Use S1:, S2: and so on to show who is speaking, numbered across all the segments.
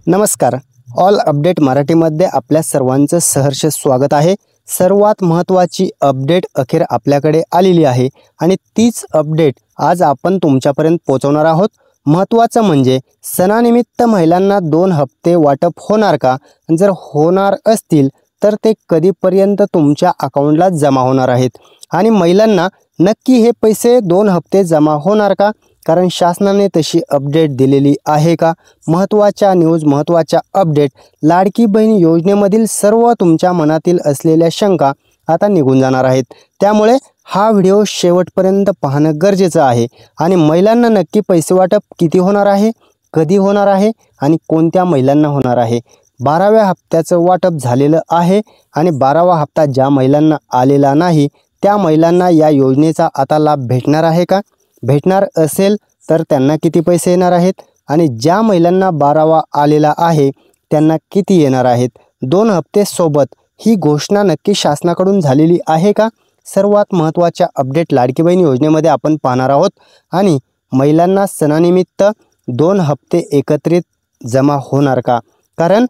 S1: नमस्कार. All update मराठीमध्ये आपल्या सर्वांचं सहर्ष स्वागत आहे. सर्वात महत्त्वाची अपडेट अखेर आपल्याकडे आलेली आहे आणि तीच अपडेट आज आपण तुमच्यापर्यंत पोहोचवणार आहोत. महत्त्वाचं म्हणजे सणानिमित्त महिलांना 2 हप्ते वाटप होणार का? जर होणार असतील तर ते कधीपर्यंत तुमच्या अकाउंटला जमा होणार आहेत आणि महिलांना नक्की हे पैसे 2 हप्ते जमा होणार का? कारण शासनाने तशी अपडेट दिलेली आहे का? महत्त्वाच्या न्यूज, महत्त्वाच्या अपडेट, लाडकी बहीण योजनेमधील सर्व तुमच्या मनातील असलेल्या शंका आता निघून जाणार आहेत. त्यामुळे हा व्हिडिओ शेवटपर्यंत पाहणं गरजेचं आहे. आणि महिलांना नक्की पैसे वाटप किती होणार आहे, कधी होणार आहे आणि कोणत्या महिलांना होणार आहे? 12व्या हप्त्याचं वाटप झालेलं आहे आणि 12वा हप्ता ज्या महिलांना आलेला नाही त्या महिलांना या योजनेचा आता लाभ भेटणार आहे का? भेटणार असेल तर त्यांना किती पैसे येणार आहेत आणि ज्या महिलांना 12वा आलेला आहे त्यांना किती येणार आहेत? 2 हप्ते सोबत ही घोषणा नक्की शासनाकडून झालेली आहे का? सर्वात महत्त्वाच्या अपडेट लाडकी बहीण योजनेमध्ये आपण पाहणार आहोत. आणि महिलांना सणानिमित्त 2 हप्ते एकत्रित जमा होणार का? कारण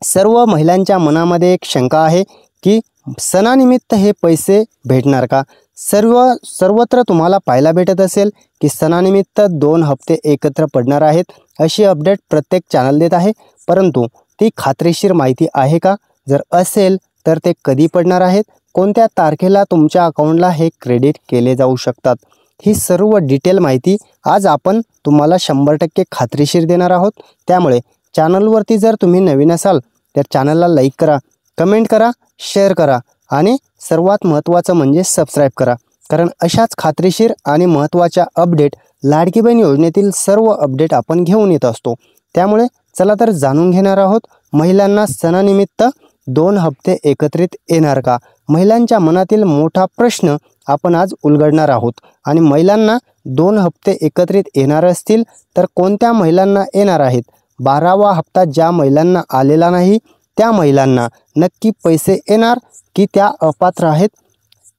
S1: सर्व महिलांच्या मनामध्ये एक शंका आहे की सणानिमित्त हे पैसे भेटणार का? सर्वत्र तुम्हाला पाहायला भेटत असेल की सणानिमित्त 2 हप्ते एकत्र पडणार आहेत अशी अपडेट प्रत्येक चॅनल देत आहे, परंतु ती खात्रीशीर माहिती आहे का? जर असेल तर ते कधी पडणार आहेत, कोणत्या तारखेला तुमच्या अकाउंटला हे क्रेडिट केले जाऊ शकतात, ही सर्व डिटेल माहिती आज आपण तुम्हाला 100% खात्रीशीर देणार आहोत. त्यामुळे चॅनलवरती जर तुम्ही नवीन असाल तर चॅनलला लाईक करा, कमेंट करा, शेअर करा आणि सर्वात महत्त्वाचं म्हणजे सबस्क्राईब करा. कारण अशाच खात्रीशीर आणि महत्त्वाच्या अपडेट लाडकी बहीण योजनेतील सर्व अपडेट आपण घेऊन येत असतो. त्यामुळे चला तर जाणून घेणार आहोत महिलांना सणानिमित्त 2 हप्ते एकत्रित येणार का? महिलांच्या मनातील मोठा प्रश्न आपण आज उलगडणार आहोत. आणि महिलांना 2 हप्ते एकत्रित येणार असतील तर कोणत्या महिलांना येणार आहेत? 12वा हप्ता ज्या महिलांना आलेला नाही त्या महिलांना नक्की पैसे येणार की त्या अपात्र आहेत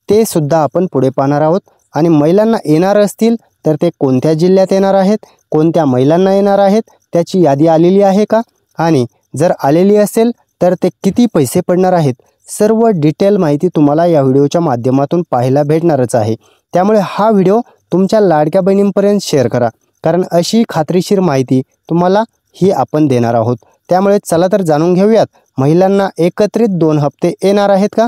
S1: ते सुद्धा आपण पुढे पाहणार आहोत. आणि महिलांना येणार असतील तर ते कोणत्या जिल्ह्यात येणार आहेत, कोणत्या महिलांना येणार आहेत त्याची यादी आलेली आहे का? आणि जर आलेली असेल तर ते किती पैसे पडणार आहेत? सर्व डिटेल माहिती तुम्हाला या व्हिडिओच्या माध्यमातून पाहायला भेटणारच आहे. त्यामुळे हा व्हिडिओ तुमच्या लाडक्या बहिणींपर्यंत शेअर करा, कारण अशी खात्रीशीर माहिती तुम्हाला ही आपण देणार आहोत. त्यामुळे चला तर जाणून घेऊयात महिलांना एकत्रित 2 हप्ते येणार आहेत का?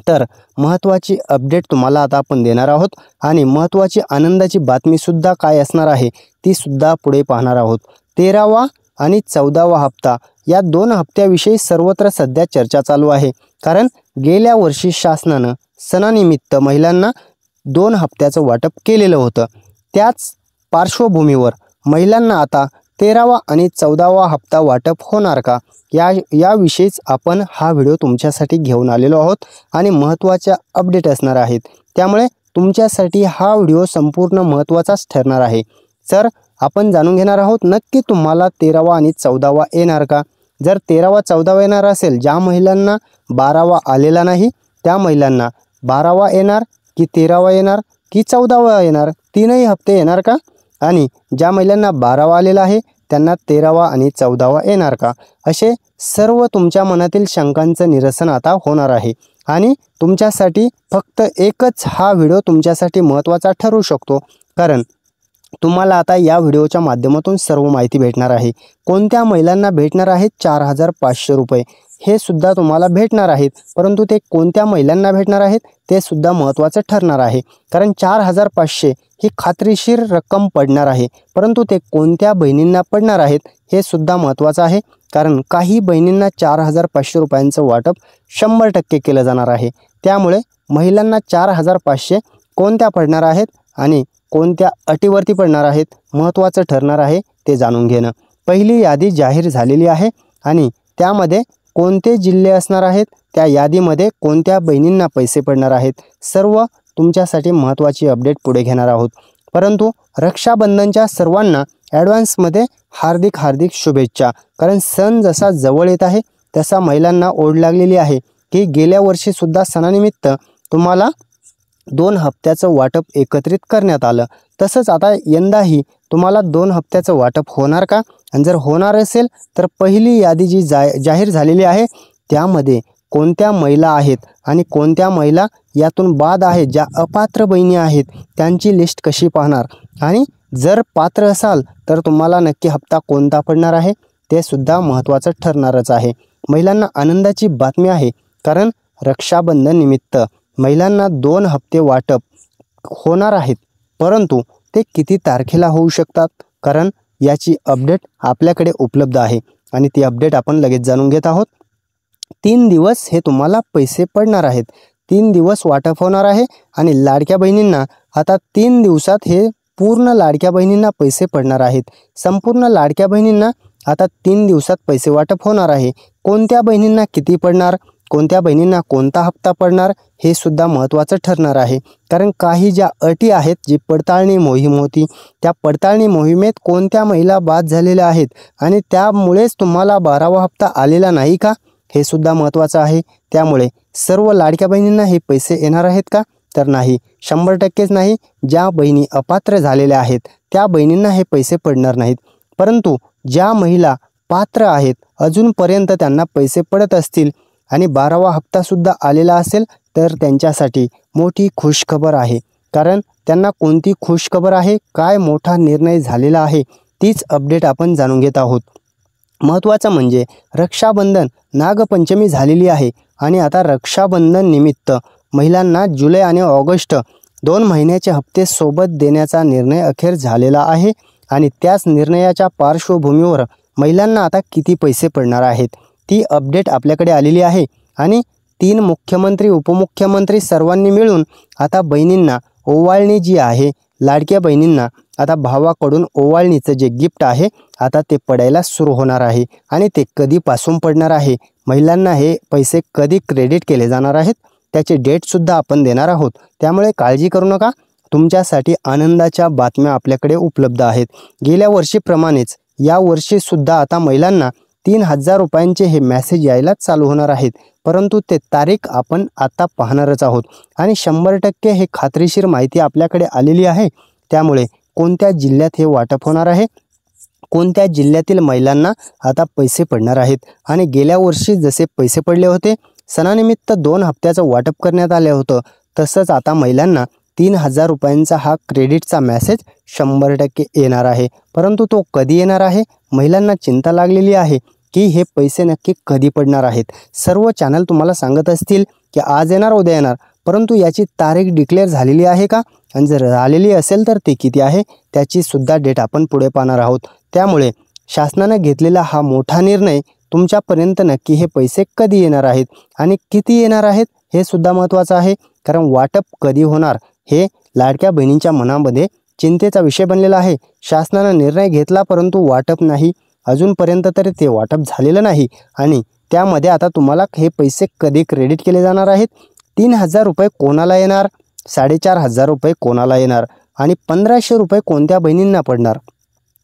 S1: तर महत्त्वाची अपडेट तुम्हाला आता आपण देणार आहोत आणि महत्त्वाची आनंदाची बातमीसुद्धा काय असणार आहे ती सुद्धा पुढे पाहणार आहोत. 13वा आणि 14वा हप्ता या 2 हप्त्याविषयी सर्वत्र सध्या चर्चा चालू आहे. कारण गेल्या वर्षी शासनानं सणानिमित्त महिलांना 2 हप्त्याचं वाटप केलेलं होतं. त्याच पार्श्वभूमीवर महिलांना आता 13वा आणि 14वा हप्ता वाटप होणार का याविषयीच आपण हा व्हिडिओ तुमच्यासाठी घेऊन आलेलो आहोत आणि महत्त्वाच्या अपडेट असणार आहेत. त्यामुळे तुमच्यासाठी हा व्हिडिओ संपूर्ण महत्त्वाचाच ठरणार आहे. तर आपण जाणून घेणार आहोत नक्की तुम्हाला 13वा आणि 14वा येणार का? जर 13वा 14वा येणार असेल, ज्या महिलांना 12वा आलेला नाही त्या महिलांना 12वा येणार की 13वा येणार की 14वा येणार? 3ही हप्ते येणार का? आणि ज्या महिलांना 12वा आलेला आहे त्यांना 13वा आणि 14वा येणार का? असे सर्व तुमच्या मनातील शंकांचं निरसन आता होणार आहे. आणि तुमच्यासाठी फक्त एकच हा व्हिडिओ तुमच्यासाठी महत्त्वाचा ठरू शकतो. कारण तुम्हाला आता या व्हिडिओच्या माध्यमातून सर्व माहिती भेटणार आहे. कोणत्या महिलांना भेटणार आहेत 4,500 रुपये हे सुद्धा तुम्हाला भेटणार आहेत, परंतु ते कोणत्या महिलांना भेटणार आहेत ते सुद्धा महत्त्वाचं ठरणार आहे. कारण 4,500 ही खात्रीशीर रक्कम पडणार आहे, परंतु ते कोणत्या बहिणींना पडणार आहेत हे सुद्धा महत्त्वाचं आहे. कारण काही बहिणींना 4,500 रुपयांचं वाटप 100% केलं जाणार आहे. त्यामुळे महिलांना 4,500 कोणत्या पडणार आहेत आणि कोणत्या अटीवरती पडणार आहेत महत्त्वाचं ठरणार आहे ते जाणून घेणं. पहिली यादी जाहीर झालेली आहे आणि त्यामध्ये कोणते जिल्हे असणार आहेत, त्या यादीमध्ये कोणत्या बहिणींना पैसे पडणार आहेत, सर्व तुमच्यासाठी महत्त्वाची अपडेट पुढे घेणार आहोत. परंतु रक्षाबंधनच्या सर्वांना ॲडव्हान्समध्ये हार्दिक शुभेच्छा. कारण सण जसा जवळ येत आहे तसा महिलांना ओढ लागलेली आहे की गेल्या वर्षीसुद्धा सणानिमित्त तुम्हाला 2 हप्त्याचं वाटप एकत्रित करण्यात आलं, तसंच आता यंदाही तुम्हाला 2 हप्त्याचं वाटप होणार का? आणि जर होणार असेल तर पहिली यादी जी जाहीर झालेली आहे त्यामध्ये कोणत्या महिला आहेत आणि कोणत्या महिला यातून बाद आहेत, ज्या अपात्र बहिणी आहेत त्यांची लिस्ट कशी पाहणार, आणि जर पात्र असाल तर तुम्हाला नक्की हप्ता कोणता पडणार आहे ते सुद्धा महत्त्वाचं ठरणारच आहे। महिलांना आनंदाची बातमी आहे, कारण रक्षाबंधन निमित्त महिलांना 2 हप्ते वाटप होणार आहेत, परंतु ते किती तारखेला होऊ शकतात, कारण याची अपडेट आपल्याकडे उपलब्ध आहे आणि ती अपडेट आपण लगेच जाणून घेत आहोत। 3 दिवस हे तुम्हाला पैसे पडणार आहेत, 3 दिवस वाटप होणार आहे आणि लाडक्या बहिणींना आता 3 दिवसात हे पूर्ण लाडक्या बहिणींना पैसे पडणार आहेत। संपूर्ण लाडक्या बहिणींना आता 3 दिवसात पैसे वाटप होणार आहे। कोणत्या बहिणींना किती पडणार, कोणत्या बहिणींना कोणता हप्ता पडणार हे सुद्धा महत्त्वाचं ठरणार आहे, कारण काही ज्या अटी आहेत, जी पडताळणी मोहीम होती त्या पडताळणी मोहिमेत कोणत्या महिला बाद झालेल्या आहेत आणि त्यामुळेच तुम्हाला 12वा हप्ता आलेला नाही का, हे सुद्धा महत्त्वाचं आहे। त्यामुळे सर्व लाडक्या बहिणींना हे पैसे येणार आहेत का, तर नाही, 100%च नाही। ज्या बहिणी अपात्र झालेल्या आहेत त्या बहिणींना हे पैसे पडणार नाहीत, परंतु ज्या महिला पात्र आहेत अजूनपर्यंत त्यांना पैसे पडत असतील आणि 12वा हप्तासुद्धा आलेला असेल तर त्यांच्यासाठी मोठी खुशखबर आहे। कारण त्यांना कोणती खुशखबर आहे, काय मोठा निर्णय झालेला आहे, तीच अपडेट आपण जाणून घेत आहोत। महत्त्वाचं म्हणजे रक्षाबंधन, नागपंचमी झालेली आहे आणि आता रक्षाबंधन निमित्त महिलांना जुलै आणि ऑगस्ट 2 महिन्याचे हप्ते सोबत देण्याचा निर्णय अखेर झालेला आहे आणि त्याच निर्णयाच्या पार्श्वभूमीवर महिलांना आता किती पैसे पडणार आहेत ती अपडेट आपल्याकडे आलेली आहे आणि 3 मुख्यमंत्री उपमुख्यमंत्री सर्वांनी मिळून आता बहिणींना ओवाळणी जी आहे, लाडक्या बहिणींना आता भावाकडून ओवाळणीचं जे गिफ्ट आहे आता ते पडायला सुरू होणार आहे आणि ते कधीपासून पडणार आहे, महिलांना हे पैसे कधी क्रेडिट केले जाणार आहेत त्याचे डेटसुद्धा आपण देणार आहोत। त्यामुळे काळजी करू नका, तुमच्यासाठी आनंदाच्या बातम्या आपल्याकडे उपलब्ध आहेत। गेल्या वर्षीप्रमाणेच या वर्षीसुद्धा आता महिलांना 3000 रुपयांचे हे मेसेज यायला चालू होणार आहेत, परंतु ते तारीख आपण आता पाहणारच आहोत आणि 100% हे खात्रीशीर माहिती आपल्याकडे आलेली आहे। त्यामुळे कोणत्या जिल्ह्यात हे वाटप होणार आहे, कोणत्या जिल्ह्यातील महिलांना आता पैसे पडणार आहेत आणि गेल्या वर्षी जसे पैसे पडले होते, सणानिमित्त 2 हप्त्याचं वाटप करण्यात आले होतं, तसंच आता महिलांना 3000 रुपयांचा हा क्रेडिटचा मेसेज 100% येणार आहे। परंतु तो कधी येणार आहे, महिलांना चिंता लागलेली आहे की हे पैसे नक्की कधी पडणार आहेत। सर्व चॅनल तुम्हाला सांगत असतील की आज येणार, उद्या येणार, परंतु याची तारीख डिक्लेअर झालेली आहे का, आणि जर झालेली असेल तर ते किती आहे त्याची सुद्धा डेट आपण पुढे पाहणार आहोत। त्यामुळे शासनाने घेतलेला हा मोठा निर्णय, तुमच्यापर्यंत नक्की हे पैसे कधी येणार आहेत आणि किती येणार आहेत हे सुद्धा महत्त्वाचं आहे, कारण वाटप कधी होणार हे लाडक्या बहिणींच्या मनामध्ये चिंतेचा विषय बनलेला आहे। शासनाने निर्णय घेतला परंतु वाटप नाही, अजूनपर्यंत तरी ते वाटप झालेलं नाही आणि त्यामध्ये आता तुम्हाला हे पैसे कधी क्रेडिट केले जाणार आहेत। 3000 रुपये कोणाला येणार, 4500 रुपये कोणाला येणार आणि 1500 रुपये कोणत्या बहिणींना पडणार,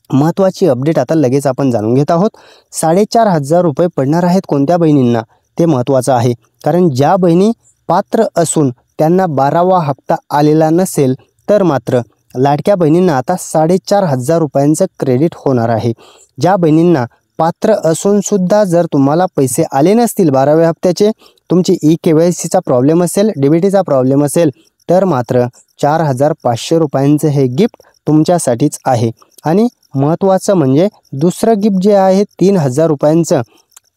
S1: महत्त्वाची अपडेट आता लगेच आपण जाणून घेत आहोत। 4500 रुपये पडणार आहेत कोणत्या बहिणींना ते महत्त्वाचं आहे, कारण ज्या बहिणी पात्र असून त्यांना 12वा हप्ता आलेला नसेल तर मात्र लाडक्या बहिणींना आता 4500 रुपयांचं क्रेडिट होणार आहे। ज्या बहिणींना पात्र असून सुद्धा जर तुम्हाला पैसे आले नसतील 12व्या हप्त्याचे, तुमची KYCचा प्रॉब्लेम असेल, DBTचा प्रॉब्लेम असेल, तर मात्र 4500 रुपयांचं हे गिफ्ट तुमच्यासाठीच आहे। आणि महत्त्वाचं म्हणजे दुसरं गिफ्ट जे आहे 3000 रुपयांचं,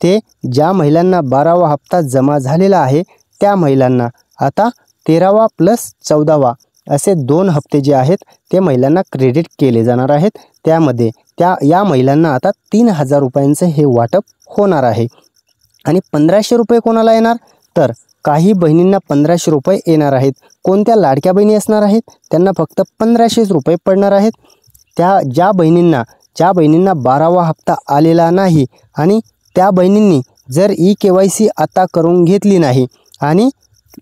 S1: ते ज्या महिलांना 12वा हप्ता जमा झालेला आहे त्या महिलांना आता 13वा प्लस 14वा असे 2 हप्ते जे आहेत ते महिलांना क्रेडिट केले जाणार आहेत। त्यामध्ये या महिलांना आता 3000 रुपयांचं हे वाटप होणार आहे। आणि 1500 रुपये कोणाला येणार, तर काही बहिणींना 1500 रुपये येणार आहेत। कोणत्या लाडक्या बहिणी असणार आहेत त्यांना फक्त 1500 रुपये पडणार आहेत। ज्या बहिणींना 12वा हप्ता आलेला नाही आणि त्या बहिणींनी जर KYC आता करून घेतली नाही आणि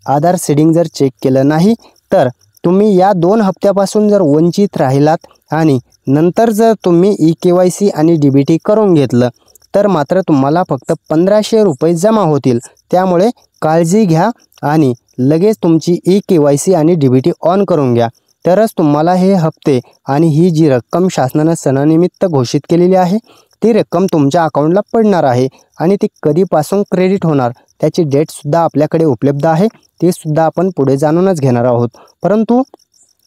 S1: आधार सीडिंग जर चेक केलं नाही, तर तुम्ही या 2 हप्त्यापासून जर वंचित राहिलात आणि नंतर जर तुम्ही KYC आणि DBT करून घेतलं तर मात्र तुम्हाला फक्त 1500 रुपये जमा होतील। त्यामुळे काळजी घ्या आणि लगेच तुमची KYC आणि DBT ऑन करून घ्या, तरच तुम्हाला हे हप्ते आणि ही जी रक्कम शासनाने सणानिमित्त घोषित केलेली आहे ती रक्कम तुमच्या अकाउंटला पडणार आहे आणि ती कधीपासून क्रेडिट होणार त्याची डेटसुद्धा आपल्याकडे उपलब्ध आहे, ते सुद्धा आपण पुढे जाणूनच घेणार आहोत। परंतु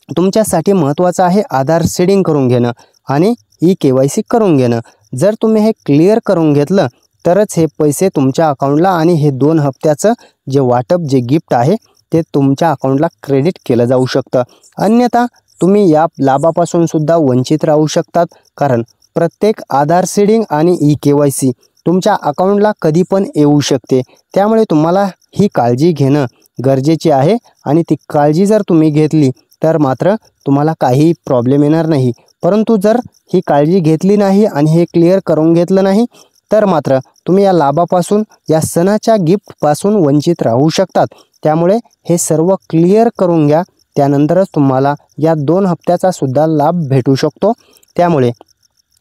S1: तुमच्यासाठी महत्त्वाचं आहे आधार सीडिंग करून घेणं आणि KYC करून घेणं। जर तुम्ही हे क्लिअर करून घेतलं तरच हे पैसे तुमच्या अकाउंटला आणि हे 2 हप्त्याचं जे वाटप जे गिफ्ट आहे ते तुमच्या अकाउंटला क्रेडिट केलं जाऊ शकतं। अन्यथा तुम्ही या लाभापासून सुद्धा वंचित राहू शकतात, कारण प्रत्येक आधार सीडिंग आणि KYC तुमच्या अकाउंटला कधी पण येऊ शकते। त्यामुळे तुम्हाला ही काळजी घेणं गरजेचे आहे आणि ती काळजी जर तुम्ही घेतली तर मात्र तुम्हाला काही प्रॉब्लेम येणार नाही। परंतु जर ही काळजी घेतली नाही आणि हे क्लिअर करून घेतलं नाही तर मात्र तुम्ही या लाभापासून या सणाच्या गिफ्टपासून वंचित राहू शकतात। त्यामुळे हे सर्व क्लिअर करून घ्या, त्यानंतरच तुम्हाला या 2 हप्त्याचा सुद्धा लाभ भेटू शकतो। त्यामुळे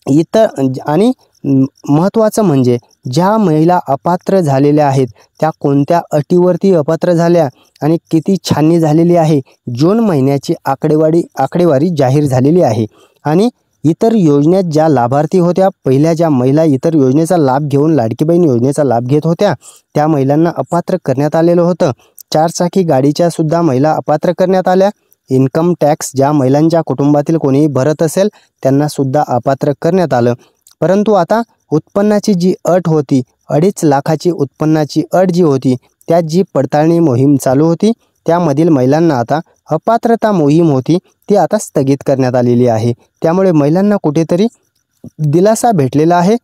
S1: इतर आणि महत्त्वाचं म्हणजे ज्या महिला अपात्र झालेल्या आहेत त्या कोणत्या अटीवरती अपात्र झाल्या आणि किती छाननी झालेली आहे, जून महिन्याची आकडेवारी जाहीर झालेली आहे आणि इतर योजनेत ज्या लाभार्थी होत्या, पहिल्या ज्या महिला इतर योजनेचा लाभ घेऊन लाडकी बहीण योजनेचा लाभ घेत होत्या त्या महिलांना अपात्र करण्यात आलेलं होतं। 4 चाकी गाडीच्या सुद्धा महिला अपात्र करण्यात आल्या। इन्कम टॅक्स ज्या महिलांच्या कुटुंबातील कोणीही भरत असेल त्यांना सुद्धा अपात्र करण्यात आलं। परंतु आता उत्पन्नाची जी अट होती, 2.5 लाखाची उत्पन्नाची अट जी होती, त्या जी पडताळणी मोहीम चालू होती त्यामधील महिलांना आता अपात्रता मोहीम होती ती आता स्थगित करण्यात आलेली आहे। त्यामुळे महिलांना कुठेतरी दिलासा भेटलेला आहे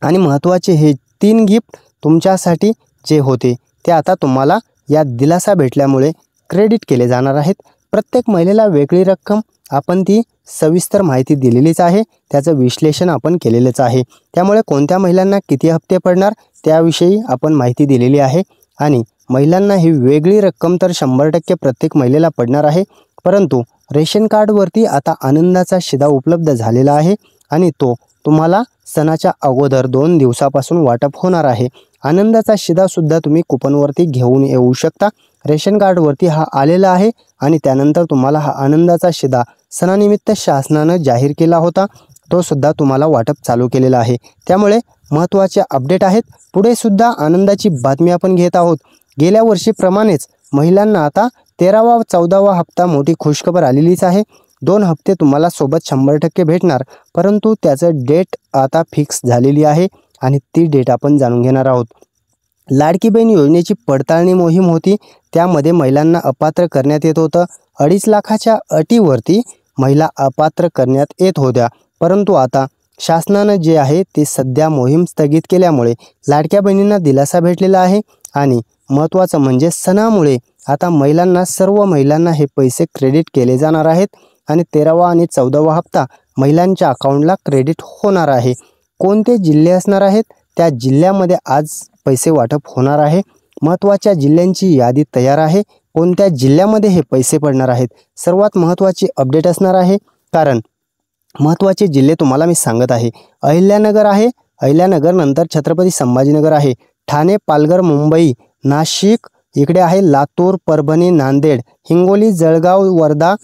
S1: आणि महत्त्वाचे हे 3 गिफ्ट तुमच्यासाठी जे होते ते आता तुम्हाला या दिलासा भेटल्यामुळे क्रेडिट केले जाणार आहेत। प्रत्येक महिलेला वेगळी रक्कम आपण ती सविस्तर माहिती दिलेलीच आहे, त्याचं विश्लेषण आपण केलेलंच आहे। त्यामुळे कोणत्या महिलांना किती हप्ते पडणार त्याविषयी आपण माहिती दिलेली आहे आणि महिलांना ही वेगळी रक्कम तर 100% प्रत्येक महिलेला पडणार आहे। परंतु रेशन कार्डवरती आता आनंदाचा शिधा उपलब्ध झालेला आहे आणि तो तुम्हाला सणाच्या अगोदर 2 दिवसापासून वाटप होणार आहे। आनंदाचा शिधा सुद्धा तुम्ही कुपनवरती घेऊन येऊ शकता। रेशन कार्डवरती हा आलेला आहे आणि त्यानंतर तुम्हाला हा आनंदाचा शिधा सणानिमित्त शासनानं जाहीर केला होता, तो सुद्धा तुम्हाला वाटप चालू केलेला आहे। त्यामुळे महत्त्वाचे अपडेट आहेत। पुढे सुद्धा आनंदाची बातमी आपण घेत आहोत। गेल्या वर्षीप्रमाणेच महिलांना आता 13वा 14वा हप्ता मोठी खुशखबर आलेलीच आहे। 2 हप्ते तुम्हाला सोबत 100% भेटणार, परंतु त्याचं डेट आता फिक्स झालेली आहे आणि ती डेट आपण जाणून घेणार आहोत। लाडकी बहीण योजनेची पडताळणी मोहीम होती, त्यामध्ये महिलांना अपात्र करण्यात येत होतं। 2.5 लाखाच्या अटीवरती महिला अपात्र करण्यात येत होत्या, परंतु आता शासनानं जे आहे ते सध्या मोहीम स्थगित केल्यामुळे लाडक्या बहिणींना दिलासा भेटलेला आहे आणि महत्त्वाचं म्हणजे सणामुळे आता महिलांना सर्व महिलांना हे पैसे क्रेडिट केले जाणार आहेत आणि 13वा आणि 14वा हप्ता महिलांच्या अकाउंटला क्रेडिट होणार आहे। कोणते जिल्हे असणार आहेत त्या जिल्ह्यामध्ये आज पैसे वाटप होणार आहे। महत्त्वाच्या जिल्ह्यांची यादी तयार आहे, कोणत्या जिल्ह्यामध्ये हे पैसे पडणार आहेत सर्वात महत्त्वाची अपडेट असणार आहे, कारण महत्त्वाचे जिल्हे तुम्हाला मी सांगत आहे। अहिल्यानगर आहे, अहिल्यानगर नंतर छत्रपती संभाजीनगर आहे, ठाणे, पालघर, मुंबई, नाशिक, इकडे आहे लातूर, परभणी, नांदेड, हिंगोली, जळगाव, वर्धा,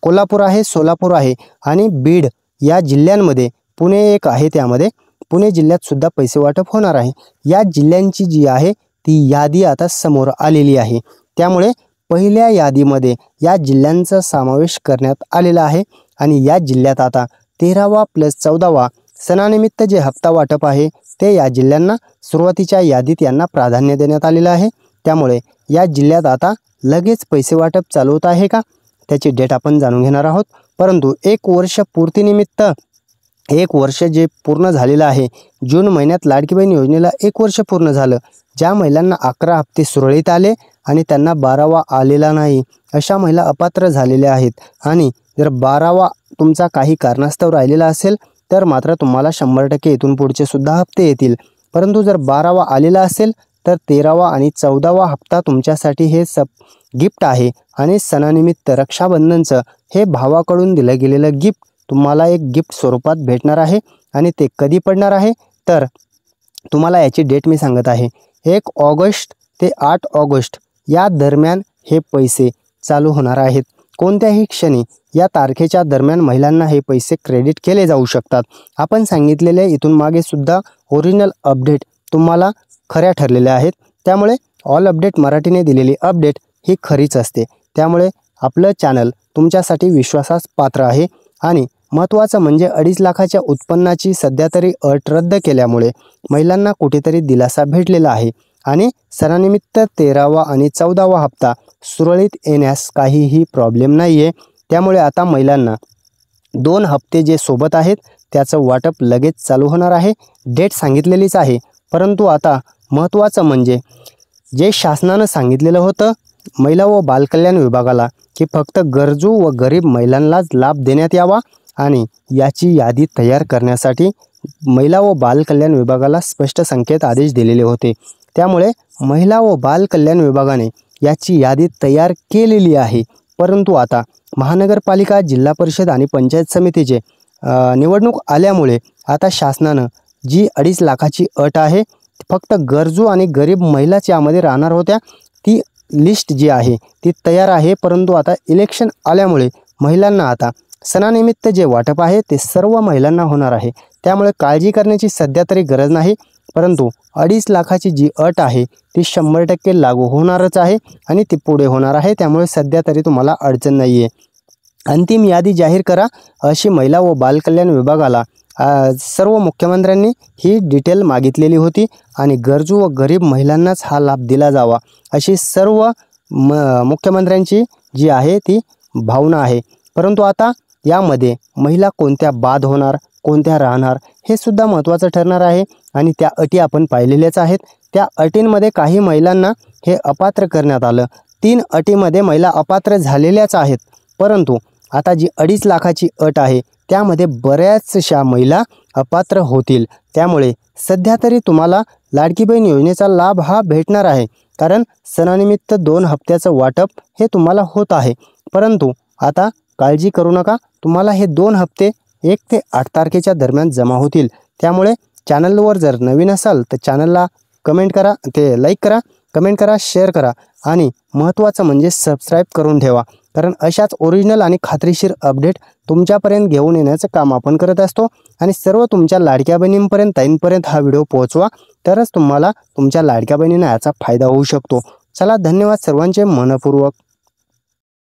S1: कोल्हापूर आहे, सोलापूर आहे आणि बीड या जिल्ह्यांमध्ये पुणे एक आहे, त्यामध्ये पुणे जिल्ह्यात सुद्धा पैसे वाटप होणार आहे। या जिल्ह्यांची जी आहे ती यादी आता समोर आलेली आहे, त्यामुळे पहिल्या यादीमध्ये या जिल्ह्यांचा समावेश करण्यात आलेला आहे आणि या जिल्ह्यात आता 13वा + 14वा सणानिमित्त जे हप्ता वाटप आहे ते या जिल्ह्यांना सुरुवातीच्या यादीत यांना प्राधान्य देण्यात आलेलं आहे। त्यामुळे या जिल्ह्यात आता लगेच पैसे वाटप चालू होत आहे का त्याची डेट आपण जाणून घेणार आहोत। परंतु 1 वर्ष पूर्तीनिमित्त 1 वर्ष जे पूर्ण झालेलं आहे, जून महिन्यात लाडकी बहीण योजनेला 1 वर्ष पूर्ण झालं। ज्या महिलांना 11 हप्ते सुरळीत आले आणि त्यांना 12वा आलेला नाही अशा महिला अपात्र झालेल्या आहेत आणि जर 12वा तुमचा काही कारणास्तव राहिलेला असेल तर मात्र तुम्हाला 100% इथून पुढचे सुद्धा हप्ते येतील। परंतु जर 12वा आलेला असेल तर 13वा आणि 14वा हप्ता तुमच्यासाठी हे गिफ्ट आहे आणि सणानिमित्त रक्षाबंधनचं हे भावाकडून दिलं गेलेलं गिफ्ट तुम्हाला एक गिफ्ट स्वरूपात भेटणार आहे आणि ते कधी पडणार आहे तर तुम्हाला याची डेट मी सांगत आहे। 1 ऑगस्ट ते 8 ऑगस्ट या दरम्यान हे पैसे चालू होणार आहेत। कोणत्याही क्षणी या तारखेच्या दरम्यान महिलांना हे पैसे क्रेडिट केले जाऊ शकतात। आपण सांगितलेले इथून मागे सुद्धा ओरिजिनल अपडेट तुम्हाला खऱ्या ठरलेल्या आहेत। त्यामुळे ऑल अपडेट मराठीने दिलेली अपडेट ही खरीच असते। त्यामुळे आपलं चॅनल तुमच्यासाठी विश्वासास पात्र आहे। आणि महत्त्वाचं म्हणजे 2.5 लाखाच्या उत्पन्नाची सध्या तरी अट रद्द केल्यामुळे महिलांना कुठेतरी दिलासा भेटलेला आहे आणि सणानिमित्त 13वा आणि 14वा हप्ता सुरळीत येण्यास काहीही प्रॉब्लेम नाही आहे। त्यामुळे आता महिलांना 2 हप्ते जे सोबत आहेत त्याचं वाटप लगेच चालू होणार आहे। डेट सांगितलेलीच आहे, परंतु आता महत्त्वाचं म्हणजे जे शासनानं सांगितलेलं होतं महिला व बालकल्याण विभागाला की फक्त गरजू व गरीब महिलांनाच लाभ देण्यात यावा आणि याची यादी तयार करण्यासाठी महिला व बालकल्याण विभागाला स्पष्ट संकेत आदेश दिलेले होते। त्यामुळे महिला व बालकल्याण विभागाने याची यादी तयार केलेली आहे। परंतु आता महानगरपालिका, जिल्हा परिषद आणि पंचायत समितीचे निवडणूक आल्यामुळे आता शासनानं जी 2.5 लाखाची अट आहे फक्त गरजू आणि गरीब महिलाच यामध्ये राहणार होत्या, ती लिस्ट जी आहे ती तयार आहे। परंतु आता इलेक्शन आल्यामुळे महिलांना आता सणानिमित्त जे वाटप आहे ते सर्व महिलांना होणार आहे। त्यामुळे काळजी करण्याची सध्या तरी गरज नाही, परंतु 2.5 लाखाची जी अट आहे ती 100% लागू होणारच आहे आणि ती पुढे होणार आहे। त्यामुळे सध्या तरी तुम्हाला अडचण नाही आहे। अंतिम यादी जाहीर करा अशी महिला व बालकल्याण विभागाला सर्व मुख्यमंत्र्यांनी ही डिटेल मागितलेली होती आणि गरजू व गरीब महिलांनाच हा लाभ दिला जावा अशी सर्व मुख्यमंत्र्यांची जी आहे ती भावना आहे। परंतु आता यामध्ये महिला कोणत्या बाद होणार, कोणत्या राहणार हे सुद्धा महत्त्वाचं ठरणार आहे आणि त्या अटी आपण पाहिलेल्याच आहेत। त्या अटींमध्ये काही महिलांना हे अपात्र करण्यात आलं। 3 अटीमध्ये महिला अपात्र झालेल्याच आहेत, परंतु आता जी 2.5 लाखाची अट आहे त्यामध्ये बऱ्याचशा महिला अपात्र होतील। त्यामुळे सध्या तरी तुम्हाला लाडकी बहीण योजनेचा लाभ हा भेटणार आहे, कारण सणानिमित्त 2 हप्त्याचं वाटप हे तुम्हाला होत आहे। परंतु आता काळजी करू नका, तुम्हाला हे 2 हप्ते 1 ते 8 तारखेच्या दरम्यान जमा होतील। त्यामुळे चॅनलवर जर नवीन असाल तर चॅनलला कमेंट करा, लाईक करा, कमेंट करा, शेअर करा आणि महत्त्वाचं म्हणजे सबस्क्राईब करून ठेवा, कारण अशाच ओरिजिनल आणि खात्रीशीर अपडेट तुमच्यापर्यंत घेऊन येण्याचं काम आपण करत असतो। आणि सर्व तुमच्या लाडक्या बहिणींपर्यंत, ताईंपर्यंत हा व्हिडिओ पोहोचवा, तरच तुम्हाला तुमच्या लाडक्या बहिणींना याचा फायदा होऊ शकतो। चला, धन्यवाद सर्वांचे मनपूर्वक।